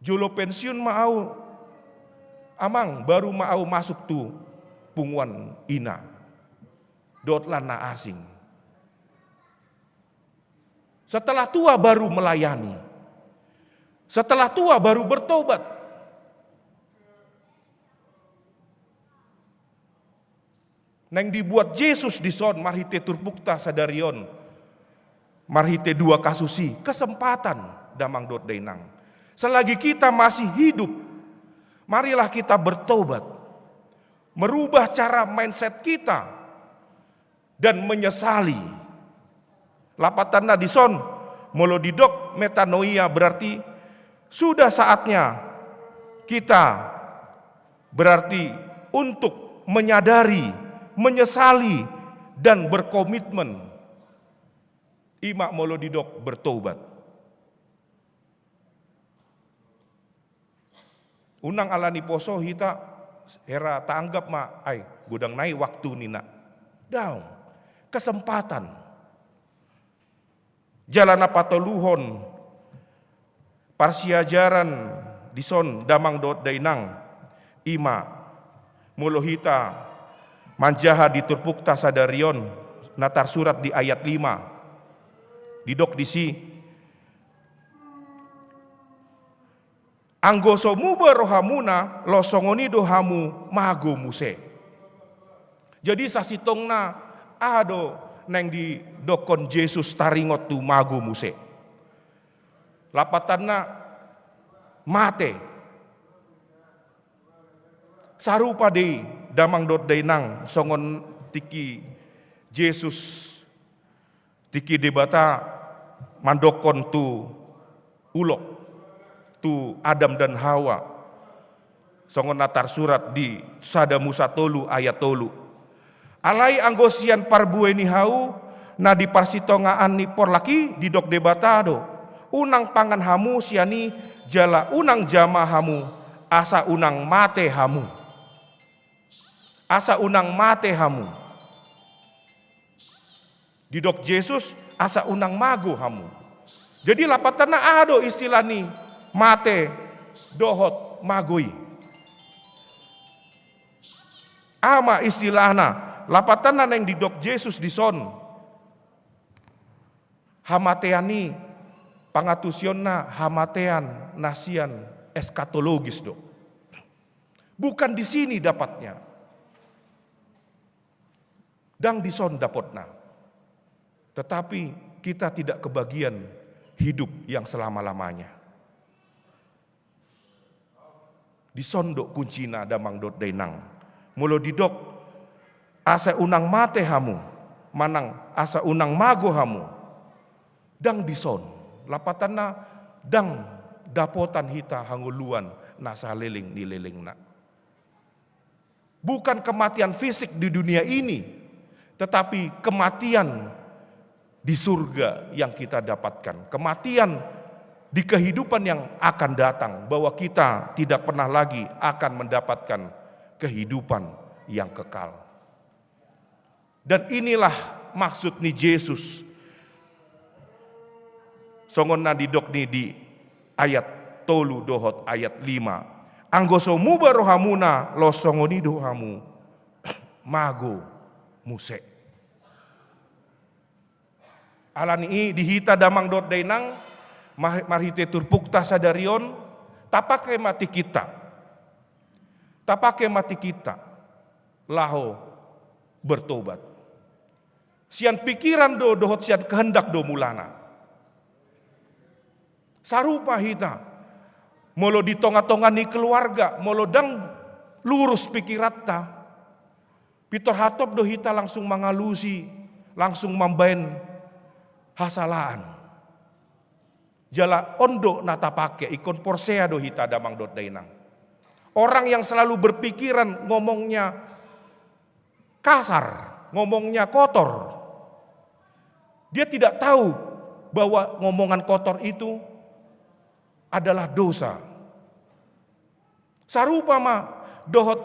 Jolo pensiun mau amang baru mau masuk tu punguan ina. Dotlan na asing. Setelah tua baru melayani. Setelah tua baru bertobat. Neng dibuat Yesus di son marhite turpukta sadarion. Marhite 2 kasusi, kesempatan damang dot dainang. Selagi kita masih hidup, marilah kita bertobat. Merubah cara mindset kita dan menyesali. Lapatanna di son molodidok metanoia, berarti sudah saatnya kita berarti untuk menyadari, menyesali, dan berkomitmen. Imak molodidok bertobat. Unang alani poso hita hera tanggap ma ai gudang nai waktu nina. Daung kesempatan. Jalan apa toluhon parsiajaran dison damang dot dainang ima mulohita manjaha diturpukta sadarion natar surat di ayat 5 didok disi anggoso muba rohamuna losongoni dohamu mago muse. Jadi sasitongna ado neng di dokon Yesus taringot tu mago muse. Lapatanna mate. Sarupa dei damang dot dainang songon tiki Yesus tiki debata mandokon tu ulok tu Adam dan Hawa. Songon natar surat di Sada Musa tolu ayat tolu. Alai anggosian parbueni hau na di parsitongaan ni por laki di dok debatado. Unang pangan hamu siani jala unang jama hamu asa unang mate hamu. Asa unang mate hamu. Di dok Yesus asa unang mago hamu. Jadi lapatana ado istilah ni mate dohot magoi. Ama istilahna lapatana neng di dok Yesus di son. Hamateani pangatusionna hamatean nasian eskatologis do. Bukan di sini dapatnya. Dang di son dapatna. Tetapi kita tidak kebagian hidup yang selama-lamanya. Di sondok kuncina damang dot dainang. Mulo didok asa unang mate hamu, manang asa unang mago hamu. Dang di son, lapatanna dang dapotan hita hanguluan nasa leling ni lelingna. Bukan kematian fisik di dunia ini, tetapi kematian di surga yang kita dapatkan. Kematian di kehidupan yang akan datang, bahwa kita tidak pernah lagi akan mendapatkan kehidupan yang kekal. Dan inilah maksud ni Yesus. Songon na didok ni di ayat tolu dohot ayat 5. Anggoso muba rohamuna lo songoni dohamu mago muse. Alani dihita damang dot dainang marhite turpukta sadarion tapake mati kita. Tapake mati kita laho bertobat. Sian pikiran do dohot sian kehendak do mulana. Sarupa hita molo di tonga-tonga ni keluarga molo dang lurus pikiratta. Pitor hatop do hita langsung mangalusi, langsung mambaen hasalaan. Jala ondo nata pake ikon porsea do hita damang dot dainang. Orang yang selalu berpikiran ngomongnya kasar, ngomongnya kotor. Dia tidak tahu bahwa ngomongan kotor itu adalah dosa. Sarupama dohot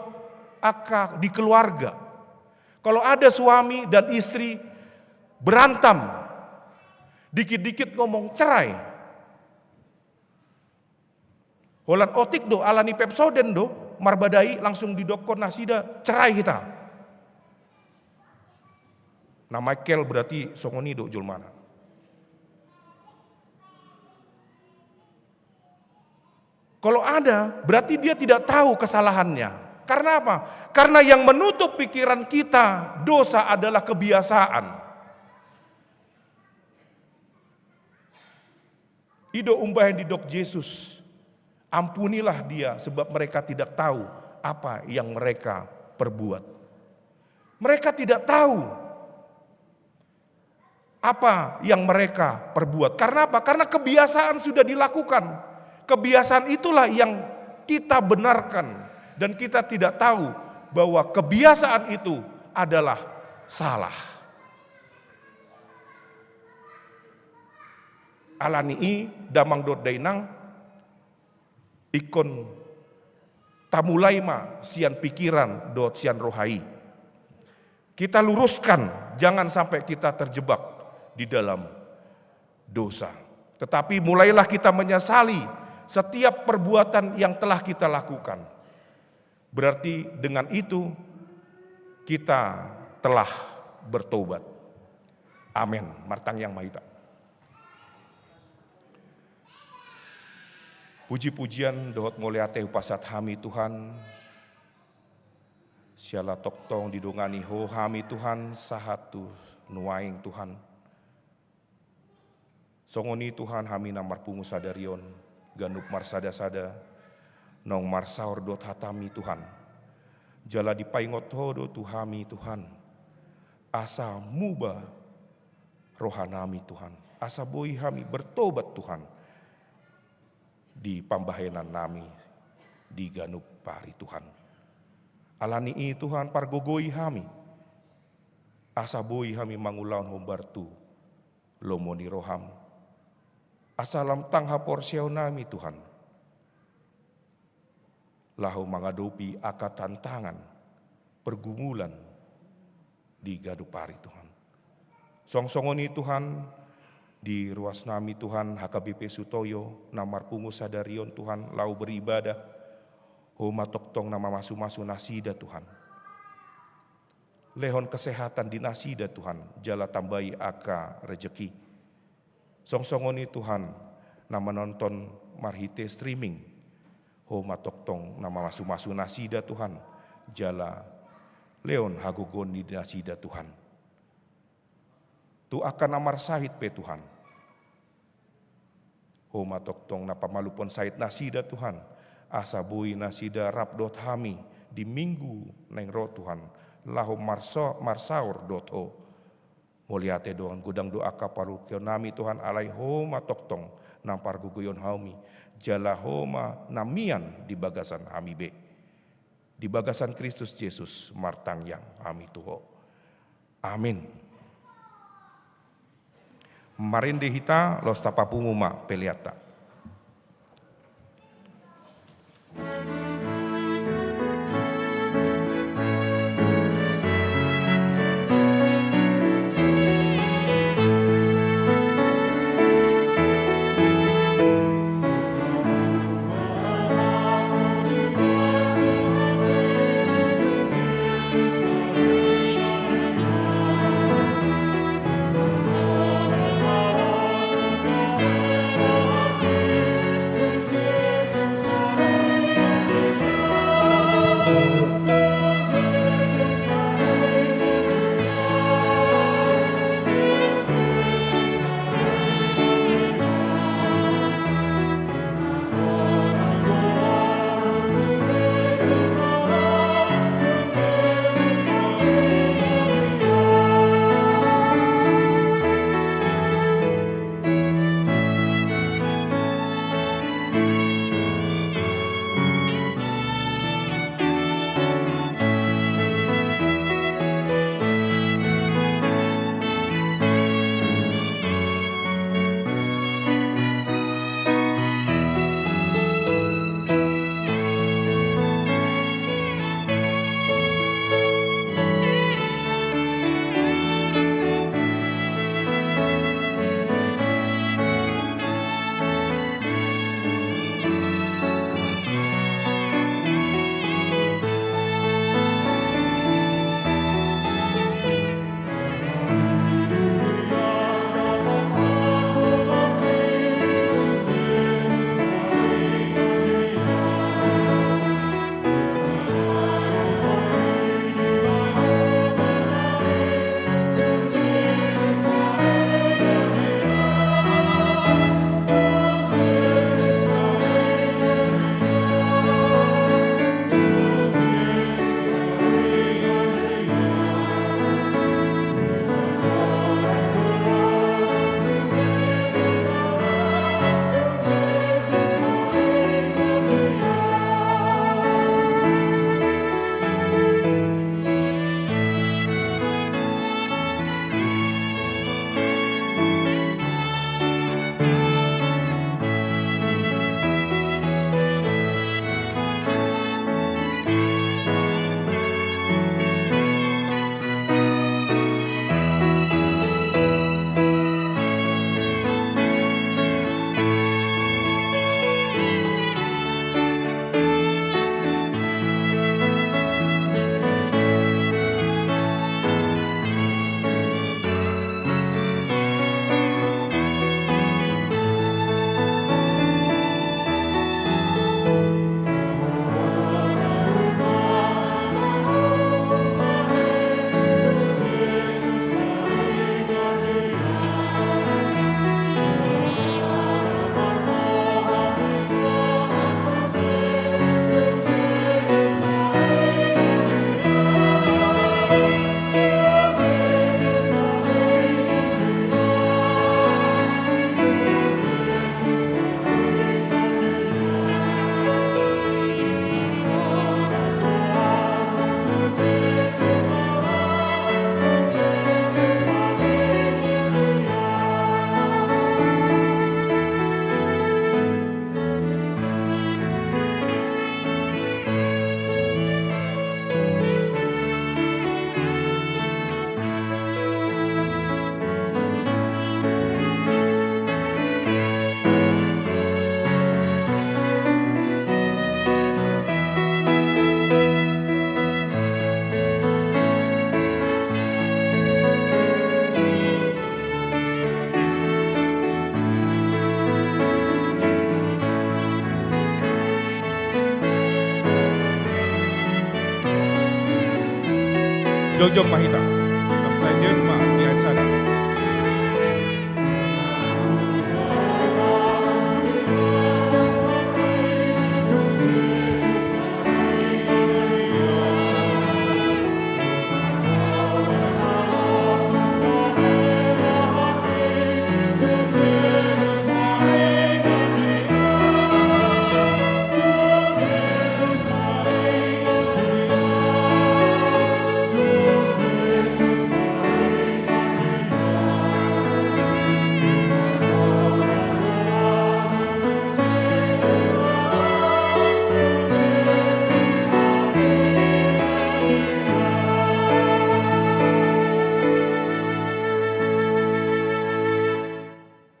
aka di keluarga. Kalau ada suami dan istri berantem, dikit-dikit ngomong cerai. Holan otik do alani pepsoden do marbadai langsung didokon nasida cerai kita. Nah Michael berarti songoni do julmana. Kalau ada berarti dia tidak tahu kesalahannya. Karena apa? Karena yang menutup pikiran kita dosa adalah kebiasaan. Ido umbahan didok Yesus. Ampunilah dia sebab mereka tidak tahu apa yang mereka perbuat. Mereka tidak tahu apa yang mereka perbuat. Karena apa? Karena kebiasaan sudah dilakukan. Kebiasaan itulah yang kita benarkan. Dan kita tidak tahu bahwa kebiasaan itu adalah salah. Alani damang dot dainang ikon tamulai ma sian pikiran dot sian rohai. Kita luruskan, jangan sampai kita terjebak di dalam dosa. Tetapi mulailah kita menyesali setiap perbuatan yang telah kita lakukan. Berarti dengan itu kita telah bertobat. Amin. Martang yang mahita. Puji-pujian dohot muliate upasat hami Tuhan. Siala toktong didongani ho hami Tuhan sahatu nuaing Tuhan. Songoni Tuhan hami namar pungu sadarion ganup marsada-sada nong marsaur dot hatami Tuhan. Jala dipaingot hodo tuhami Tuhan. Asa muba rohanami Tuhan. Asa boi hami bertobat Tuhan. Di pambahenan nami di ganup pari Tuhan. Alani Tuhan pargogoi hami. Asa boi hami mangulaun hombartu lomoni roham. Asalam tangha porsiau nami Tuhan. Lahu mengadopi aka tantangan pergumulan di ganup pari Tuhan. Songsongoni Tuhan. Di ruas nami Tuhan HKBP Sutoyo, namar pungu sadarion Tuhan, lau beribadah, homa toktong nama masu-masu nasida Tuhan. Lehon kesehatan di nasida Tuhan, jala tambahi aka rejeki. Songsongoni Tuhan, nama nonton marhite streaming, homa toktong nama masu-masu nasida Tuhan, jala leon hagogon di nasida Tuhan. Tu akan namar sahid pe Tuhan. Homa toktong napa malupon sahid nasida Tuhan. Asa bui nasida rabdot hami di minggu neng roh Tuhan. Lahu marsaur dot ho. Muliate doang gudang doa kaparu nami Tuhan alai homa toktong nampar guguyon hami. Jala homa namian di bagasan hami be. Di bagasan Kristus Yesus martang yang hami tuho. Amin. Marinde hita los tapapunguma peliata. jong mahita. Basta yun ma, yan sana.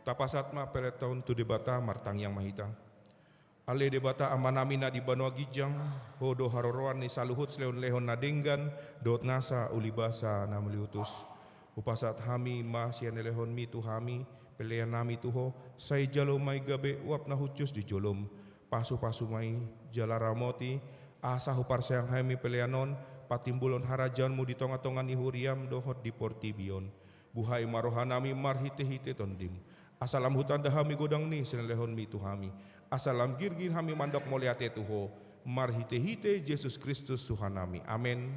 Tapasat ma pere tahun tu debata martang yang mahita. Ale debata amanamina di Banua Gijang, hodo haroroan ni saluhut seleon lehon nadenggan, dot nasa ulibasa namliutus. Upasat hami ma sian lehon mi tu hami, pelean nami tuho, sai jalo mai gabe wap na hucus di jolom. Pasu-pasu mai jalaramoti, asa hupar sayang hami peleanon, patimbulon harajanmu di tonga-tonga ni huriam dohot di portibion. Buhai marohanami marhite-hite tondim. Asalam hutan dahami godang ni senelehon mi tuhami. Asalam girgir hami mandok moliate tuho. Marhite-hite Yesus Kristus Tuhan nami. Amin.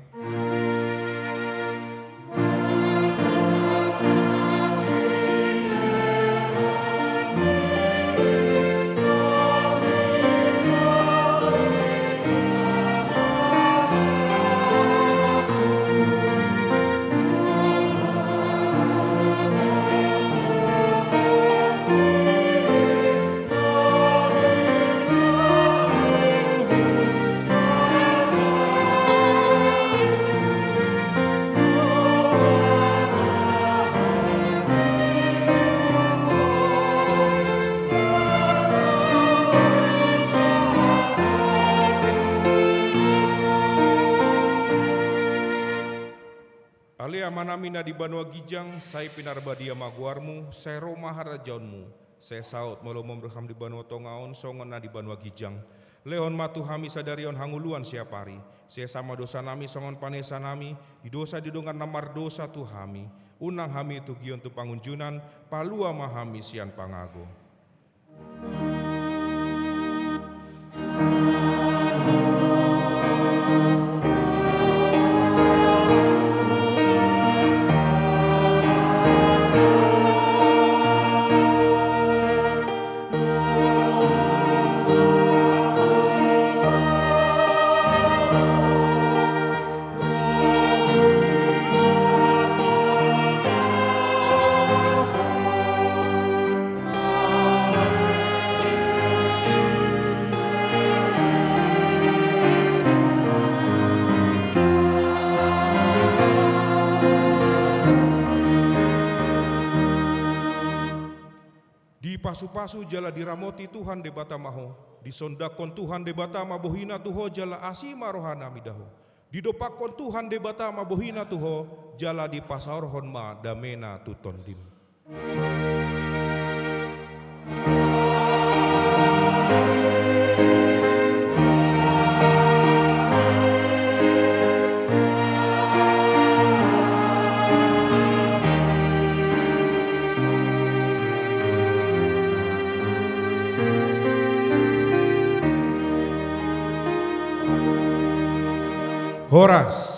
Ale amanamina di Banua Gijang, saya pinarbadia maguarmu, saya Roma harajaunmu, saya saut melomom berham di Banua Tongaon, songon na di Banua Gijang. Lehon matu hami sadarion hanguluan siapari, saya sama dosa nami songon panesa nami, di dosa didongan namar dosa tu hami, unang hami tu gion tu pangunjunan, palua mahami sian pangago. Pasu-pasu jala diramoti Tuhan debata maho, disondakon Tuhan debata mabohina tuho jala asima rohana midaho. Didopakon Tuhan debata mabohina tuho jala di pasarhon ma damena tutondim. Horas